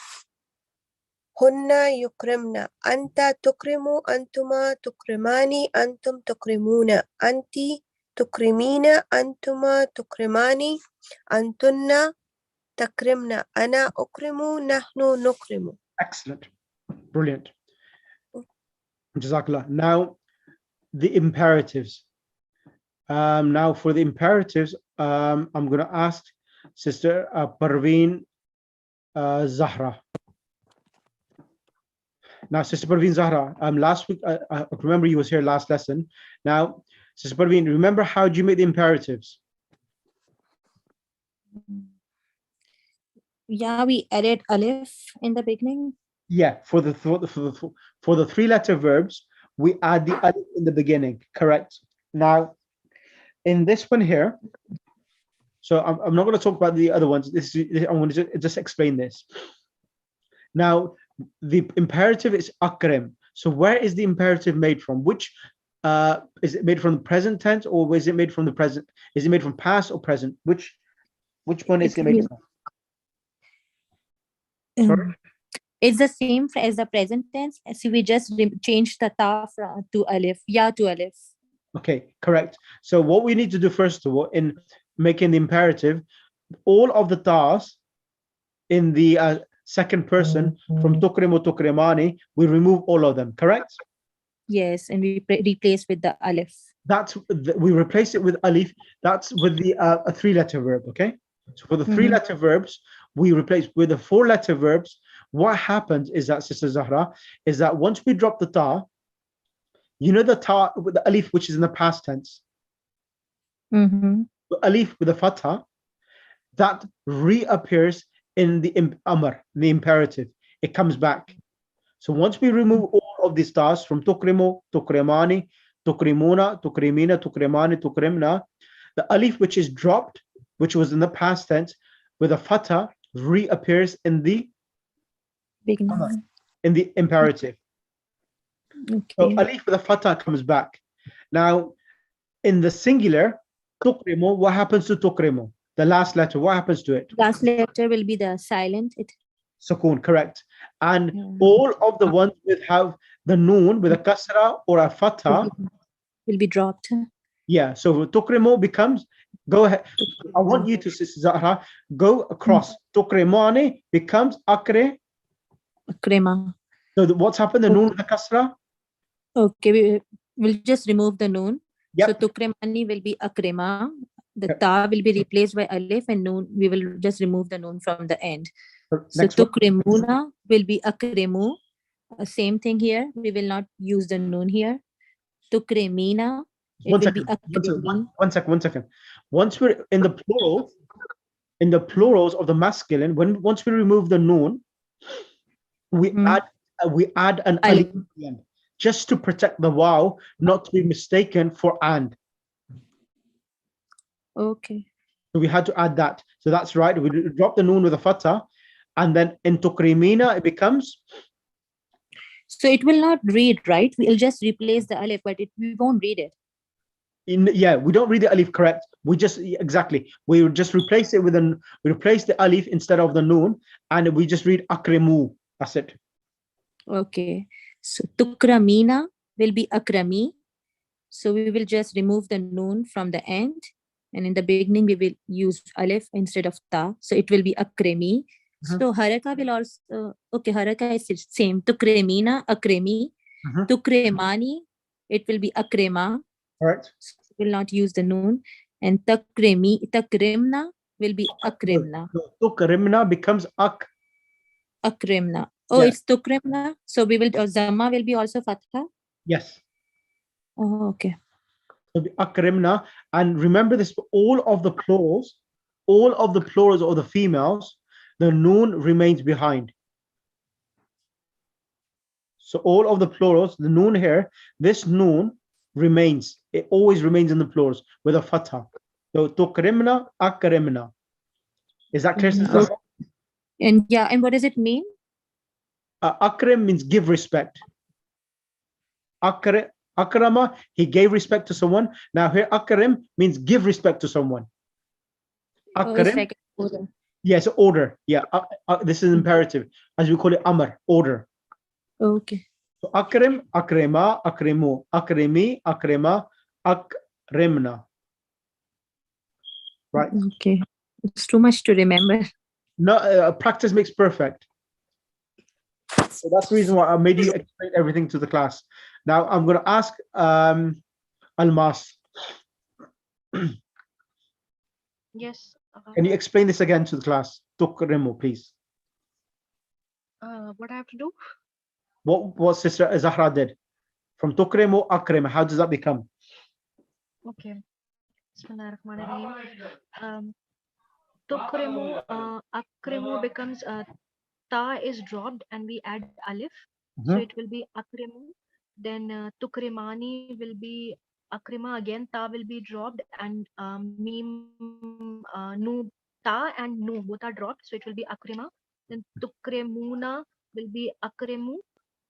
S3: Hunna yukrimna. Anta tukrimu. Antuma tukrimani. Antum tukrimuna. Anti tukrimina. Antuma tukrimani. Antunna takrimna. Ana ukrimu. Nahnu nukrimu.
S1: Excellent. Brilliant. Jazakallah. Now, the imperatives. Now, for the imperatives, I'm going to ask Sister Parveen Zahra. Now, Sister Parveen Zahra, last week, I remember you was here last lesson. Now, Sister Parveen, remember how do you make the imperatives?
S4: Yeah, we added alif in the beginning.
S1: Yeah, for the 3-letter verbs, we add the alif in the beginning. Correct. Now, in this one here, so I'm not going to talk about the other ones. I'm going to just explain this. Now, the imperative is akrim. So where is the imperative made from? Which is it made from the present tense, or is it made from the present? Is it made from past or present? Which one is it made from? Sorry?
S4: It's the same as the present tense. So we just change the ta to alif, ya to alif.
S1: Okay, correct. So what we need to do first of all in making the imperative, all of the tas in the second person from tukrimu tukrimani, we remove all of them. Correct?
S4: Yes, and we replace with the alif.
S1: We replace it with alif. That's with the a 3-letter verb. Okay. So for the 3-letter verbs, we replace with the 4-letter verbs. What happens is that, Sister Zahra, is that once we drop the ta, you know the ta with the alif, which is in the past tense, the alif with the fatha, that reappears in the amr, the imperative. It comes back. So once we remove all of these tas from tukrimu, tukrimani, tukrimuna, tukrimina, tukrimani, tukrimna, the alif which is dropped, which was in the past tense, with a fatha, reappears in the
S4: beginning,
S1: in the imperative.
S4: Okay.
S1: So alif with a fatha comes back. Now, in the singular, tukrimu, what happens to tukrimu? The last letter, what happens to it?
S4: Last letter will be the silent.
S1: Sukoon, correct. And all of the ones with have the noon with a kasra or a fatha
S4: will be dropped.
S1: Yeah, so tukrimu becomes, go ahead. I want you to, Sister Zahra, go across. Tukrimani becomes akre.
S4: Akrema.
S1: So what's happened? The noon with the kasra?
S4: Okay, we'll just remove the noon.
S1: Yep.
S4: So tukremani will be akrema. The ta will be replaced by alif, and noon, we will just remove the noon from the end. So tukremuna will be akremu. Same thing here. We will not use the noon here. Tukremina.
S1: One second. Once we're in the plural, in the plurals of the masculine, once we remove the noon, we add an alif at the end, just to protect the waw not to be mistaken for and.
S4: Okay.
S1: So we had to add that. So that's right. We drop the noon with a fatha, and then in tukrimina it becomes.
S4: So it will not read, right? We'll just replace the alif, but we won't read it.
S1: Yeah, we don't read the alif, correct. We just we just replace it with we replace the alif instead of the noon, and we just read akremu. That's it.
S4: Okay. So tukramina will be akrami. So we will just remove the noon from the end, and in the beginning we will use alif instead of ta. So it will be akremi. So haraka will also, okay, haraka is same. Tukremina, akremi. Tukremani, it will be akrema.
S1: Correct.
S4: So we will not use the noon. And takrimna will be akrimna.
S1: Tukrimna becomes
S4: akrimna. Oh, it's tukrimna. So we will, zamma will be also fatha?
S1: Yes.
S4: Oh, okay.
S1: So the akrimna, and remember this for all of the plurals or the females, the noon remains behind. So all of the plurals, the noon here, this noon remains. It always remains in the plurals with a fatha. So tukrimna, akrimna. Is that clear?
S4: Okay. And yeah, and what does it mean?
S1: Akrim means give respect. Akrama, he gave respect to someone. Now here akrim means give respect to someone. Akrim,
S4: like order.
S1: Yes, order. Yeah, this is imperative, as we call it amr, order.
S4: Okay.
S1: So akrim, akrima, akrimu, akrimi, akrima, akrimna. Right.
S4: Okay. It's too much to remember.
S1: No, practice makes perfect. So that's the reason why I made you explain everything to the class. Now I'm going to ask Almas.
S2: Yes.
S1: Can you explain this again to the class? Tukrimu, please.
S2: What I have to do?
S1: What Sister Zahra did. From tukrimu, akrim, how does that become?
S2: Okay. Bismillahirrahmanirrahim. Tukrimu, akrimu becomes ta is dropped and we add alif. So it will be akrimu. Then tukrimani will be akrima again. Ta will be dropped, and mim, nu, ta and nu both are dropped, so it will be akrima. Then tukremuna will be akremu,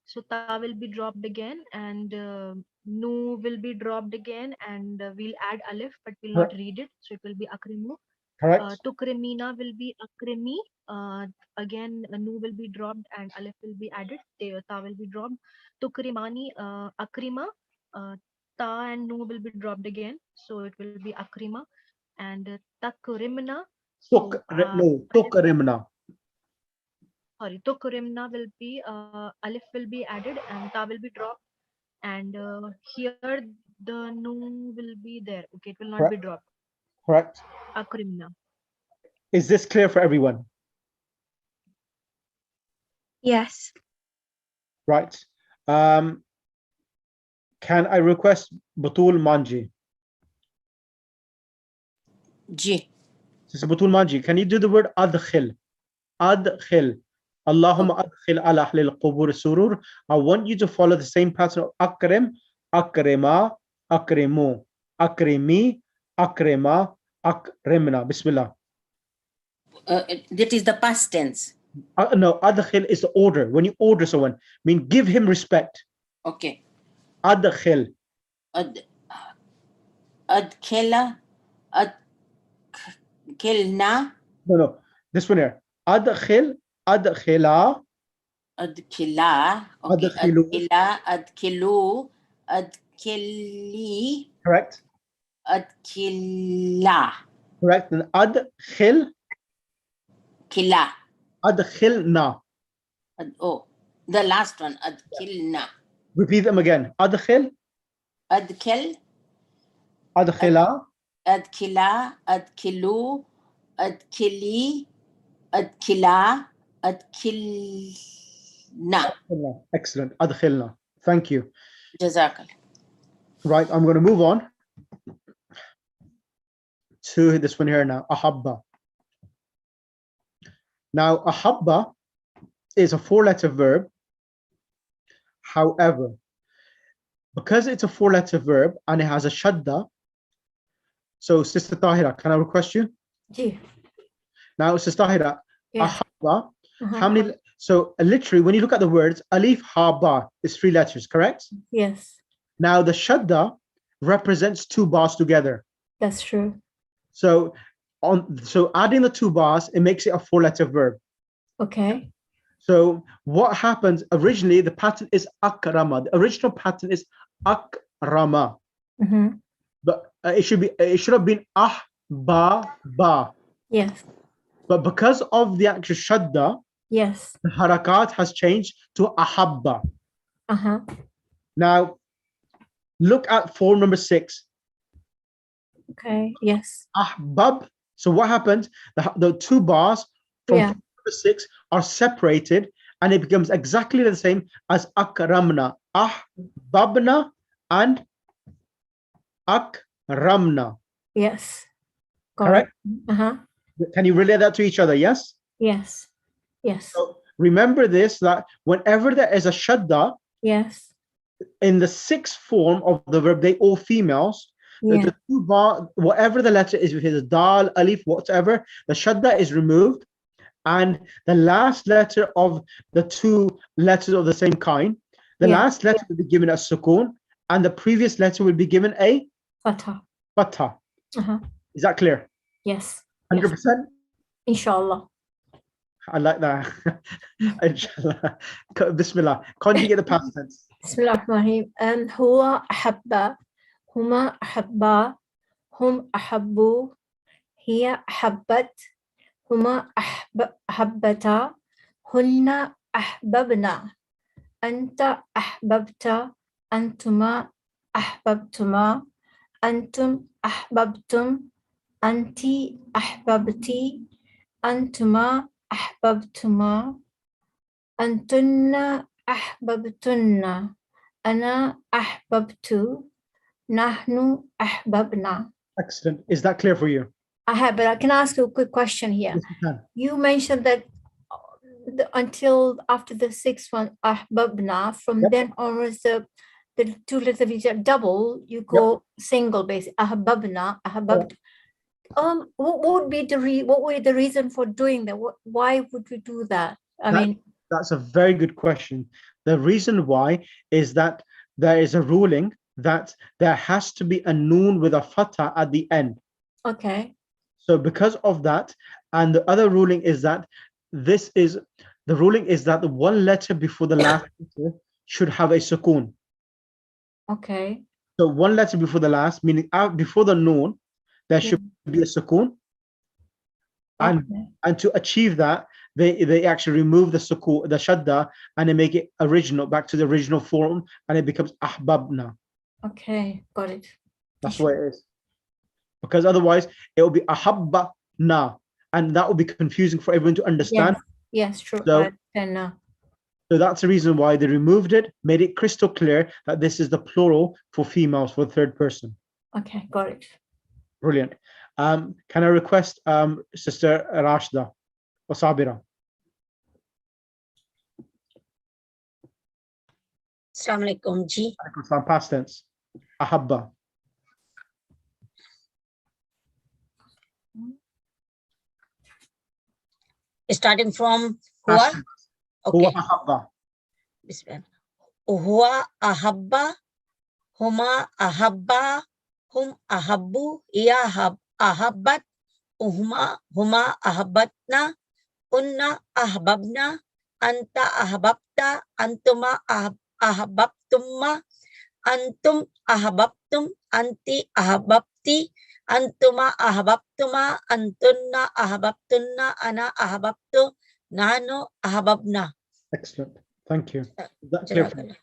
S2: so ta will be dropped again, and nu will be dropped again, and we'll add alif, but we'll not read it, so it will be akrimu.
S1: Correct.
S2: Tukremina will be akrimi. Again, nu will be dropped and alif will be added. Ta will be dropped. Tukrimani, akrima. Ta and nu will be dropped again, so it will be akrima. And takrimna. So,
S1: Tukrimna.
S2: sorry, tukrimna will be alif will be added and ta will be dropped. And here the nu will be there. Okay, it will not be dropped.
S1: Correct.
S2: Akrimna.
S1: Is this clear for everyone?
S7: Yes.
S1: Right. Can I request Batul Manji?
S5: Ji.
S1: Sister Batul Manji, can you do the word adkhil? Adkhil. Allahumma adkhil ala ahli al-qubur surur. I want you to follow the same pattern of akrim, akrima, akrimu, akrimi, akrima, akrimna. Bismillah.
S5: That is the past tense.
S1: No, adkhil is the order. When you order someone, give him respect.
S5: Okay.
S1: Adkhil.
S5: Adkhila. Adkhilna.
S1: No. This one here. Adkhil, adkhila.
S5: Adkhila. Okay.
S1: Adkhilu.
S5: Adkhila. Adkhilu. Adkhili.
S1: Correct.
S5: Adkhila.
S1: Correct. And adkhil.
S5: Khila.
S1: Adkhilna.
S5: Oh, the last one. Adkhilna.
S1: Repeat them again. Adkhil.
S5: Adkhil.
S1: Adkhila.
S5: Adkhila. Adkhilu. Adkhili. Adkhila. Adkhilna.
S1: Excellent. Adkhilna. Thank you.
S5: Jazakallah.
S1: Right. I'm going to move on to this one here now. Ahabba. Now, ahabba is a four-letter verb. However, because it's a four-letter verb and it has a shadda, so Sister Tahira, can I request you?
S6: Ji.
S1: Now, Sister Tahira,
S6: Yes.
S1: ahabba, how many? So literally, when you look at the words, alif, ha, ba is three letters, correct?
S6: Yes,
S1: Now, the shadda represents two bars together.
S6: that's true.
S1: So adding the two bars, it makes it a four-letter verb.
S6: Okay.
S1: So what happens originally, the pattern is akrama. The original pattern is akrama.
S6: Mm-hmm.
S1: But it should have been ba.
S6: Yes.
S1: But because of the actual shadda,
S6: Yes.
S1: the harakat has changed to ahabba.
S6: Uh-huh.
S1: Now look at form number 6.
S6: Okay. Yes.
S1: Ahbab. So what happens? The two bars from form number 6 are separated, and it becomes exactly the same as akramna. Ahbabna and akramna.
S6: Yes.
S1: Correct?
S6: Uh-huh.
S1: Can you relate that to each other? Yes?
S6: Yes. Yes.
S1: So remember this, that whenever there is a shadda,
S6: Yes.
S1: in the 6th form of the verb, they all females.
S6: Yeah.
S1: The two bar, whatever the letter is, if it's a dal, alif, whatever, the shadda is removed, and the last letter of the two letters of the same kind, the last letter will be given a sukun, and the previous letter will be given a
S6: Fatha.
S1: fatha.
S6: Uh-huh.
S1: Is that clear?
S6: Yes.
S1: 100%?
S6: Inshallah.
S1: I like that. Inshallah. Bismillah. Conjugate the past tense.
S6: Bismillahirrahmanirrahim. هو أحب. هما أحبا. هم أحبوا. هي أحبت. هما أحبتا. هن أحببنا. أنت أحببت. أنتما أحببتما. أنتم أحببتم. أنت أحببتي. أنتما أحببتما. أنتن أحببتن. أنا أحببت. نحن أحببنا.
S1: Excellent. Is that clear for you?
S6: I have, but I can ask you a quick question here.
S1: Yes, you can.
S6: You mentioned that until after the 6th one, أحببنا, from then onwards, the the two letters of each are double, you go single base. Ahbabna, ahbabt. What would be the reason for doing that? Why would we do that? I mean,
S1: that's a very good question. The reason why is that there is a ruling that there has to be a noon with a fatha at the end.
S6: okay.
S1: So because of that, and the other ruling is that the ruling is that the one letter before the last letter should have a sukoon.
S6: Okay.
S1: So one letter before the last, meaning before the noon, there should be a sukoon. And to achieve that, they actually remove the sukoon, the shadda, and they make it original, back to the original form, and it becomes ahbabna.
S6: Okay, got it.
S1: That's what it is. Because otherwise it will be ahabba na, and that will be confusing for everyone to understand.
S6: Yes, true.
S1: So,
S6: I understand now.
S1: so that's the reason why they removed it, made it crystal clear that this is the plural for females, for third person.
S6: Okay, got it.
S1: Brilliant. Can I request Sister Rashida or Sabira?
S5: Assalamu alaikum ji.
S1: Past tense. Ahabba.
S5: Starting from huwa.
S1: Huwa
S5: Okay.
S1: ahabba.
S5: Bismillah. Huwa ahabba, huma ahabba, hum ahabbu, iya ahabbat, huma ahabbatna, unna ahbabna, anta ahbabta, antuma ahbabtumma, antum ahbabtum, anti ahbabti, antuma ahbabtuma, antunna ahbabtunna, ana ahbabtu, nahnu ahbabna.
S1: Excellent. Thank you. Is that clear for you?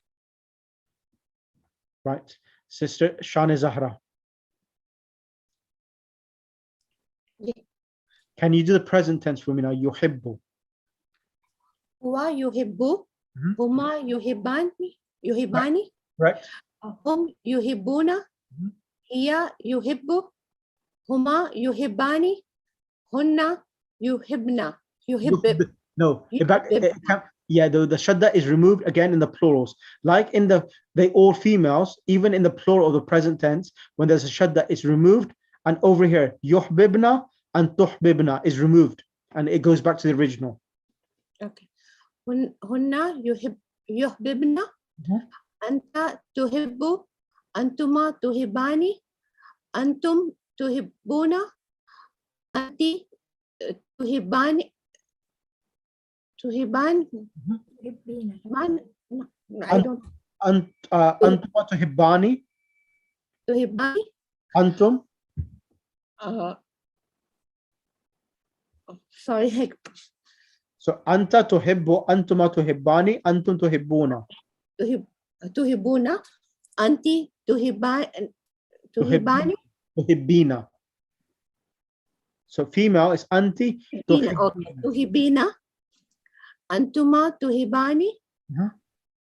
S1: Right. Sister Shani Zahra. Can you do the present tense for me now? Yuhibbu.
S3: Huwa yuhibbu, huma yuhibbani,
S1: Right.
S3: hum yuhibbuna, hiya yuhibbu, huma yuhibbani, hunna yuhibbna.
S1: No, yeah, the shadda is removed again in the plurals. Like in they all females, even in the plural of the present tense, when there's a shadda, it's removed. And over here, yuhbibna and tuhbibna is removed. And it goes back to the original.
S3: Okay. Hunna yuhibbna, anta tuhibbu, antuma tuhibbani, antum tuhibbuna, anti tuhibbani. Tuhibban, I don't.
S1: Antuma tuhibbani.
S3: Tuhibbani.
S1: Antum.
S3: Sorry.
S1: So anta tuhibbu, antuma tuhibbani, antum tuhibbuna.
S3: Tuhibbuna, anti tuhibbani.
S1: Tuhibbina. So female is anti.
S3: Tuhibbina. Antuma tuhibbani.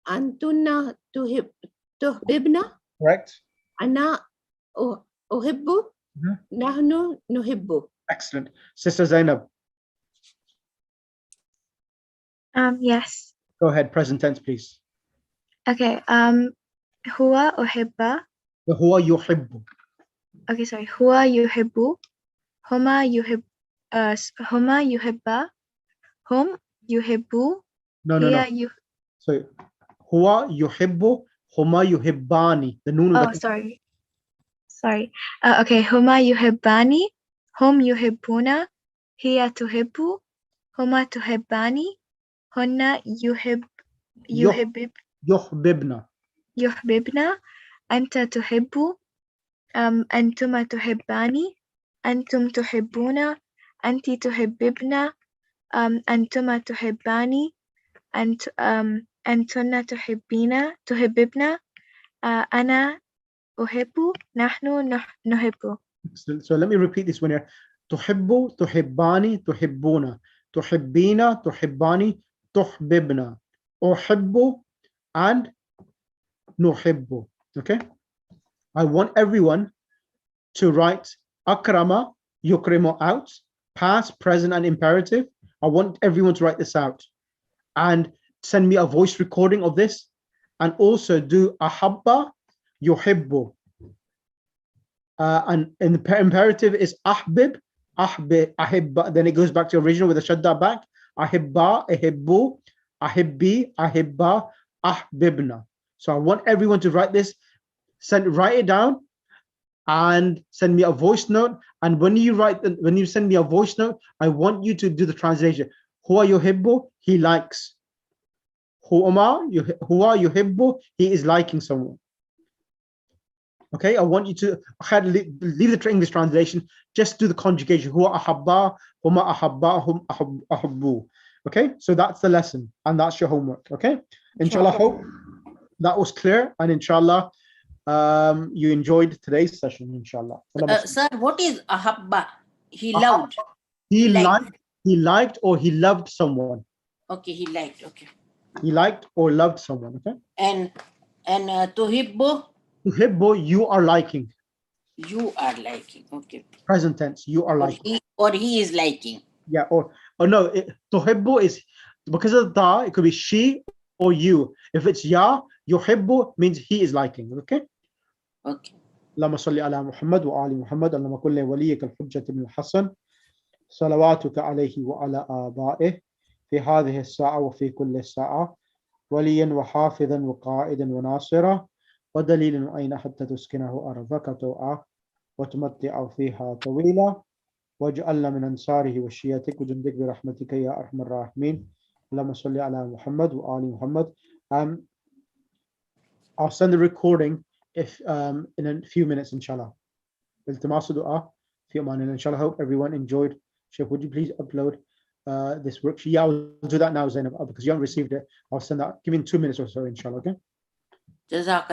S3: Antunna tuhibna.
S1: Correct.
S3: Ana uhibbu. Nahnu nuhibbu.
S1: Excellent. Sister Zainab.
S7: Yes.
S1: Go ahead, present tense, please.
S7: Okay. Huwa uhibba.
S1: Huwa yuhibbu.
S7: Okay, sorry. Huwa yuhibbu. Huma yuhibba. Hum yuhibbu.
S1: No. So huwa yuhibbu, huma yuhibbani. The noon.
S7: Oh, sorry. Okay. Huma yuhibbani. Hum yuhibbuna. Hiya tuhibbu. Huma tuhibbani. Hunna
S1: yuhbibna.
S7: Anta tuhibbu. Antuma tuhibbani. Antum tuhibbuna. Anti tuhibbibna. Antuma tuhibbani. Antunna tuhibbibna. Ana uhibbu. Nahnu nuhibbu.
S1: So let me repeat this one here. Tuhibbu, tuhibbani, tuhibbuna. Tuhibbina, tuhibbani, tuhbibna. Uhibbu and nuhibbu. Okay? I want everyone to write akrama, yukrimu out, past, present, and imperative. I want everyone to write this out and send me a voice recording of this. and also do ahabba, yuhibbu. And in the imperative is ahbib, ahibba. Then it goes back to original with the shadda back. Ahibba, ahibbu, ahibbi, ahibba, ahbibna. So I want everyone to write this, write it down, and send me a voice note. And when you send me a voice note, I want you to do the translation. Huwa yuhibbu, he likes. Huwa yuhibbu, he is liking someone. Okay, I want you to leave the English translation, just do the conjugation. Huwa ahabba, huma ahabba, hum ahabbu. Okay, so that's the lesson, and that's your homework. Okay, inshallah, hope that was clear, and inshallah, you enjoyed today's session, inshallah.
S9: Sir, what is ahabba? He loved.
S1: He liked or he loved someone.
S9: Okay, he liked. Okay.
S1: He liked or loved someone. Okay.
S9: And tuhibbu?
S1: Tuhibbu, you are liking.
S9: You are liking. Okay.
S1: Present tense, you are liking.
S9: Or he is liking.
S1: Yeah. Or no, tuhibbu is because of the da, it could be she or you. If it's ya, yuhibbu means he is liking. Okay.
S9: Okay.
S1: اللهم صل على محمد وآل محمد اللهم كن لوليك الحجة بن الحسن صلواتك عليه وعلى آبائه في هذه الساعة وفي كل ساعة وليا وحافظا وقائدا وناصرا ودليلا أين حتى تسكنه أرضك طوعا وتمتع فيها طويلا واجعلنا من أنصاره وشيتك وجندك برحمتك يا أرحم الراحمين اللهم صل على محمد وآل محمد. I'll send the recording if in a few minutes, inshallah. Iltimasu du'a fi aman, and inshallah, hope everyone enjoyed. Sheikh, would you please upload this worksheet? Yeah, I'll do that now, Zainab, because you haven't received it. I'll send that. Give me 2 minutes or so, inshallah. Okay.
S9: Jazakallah.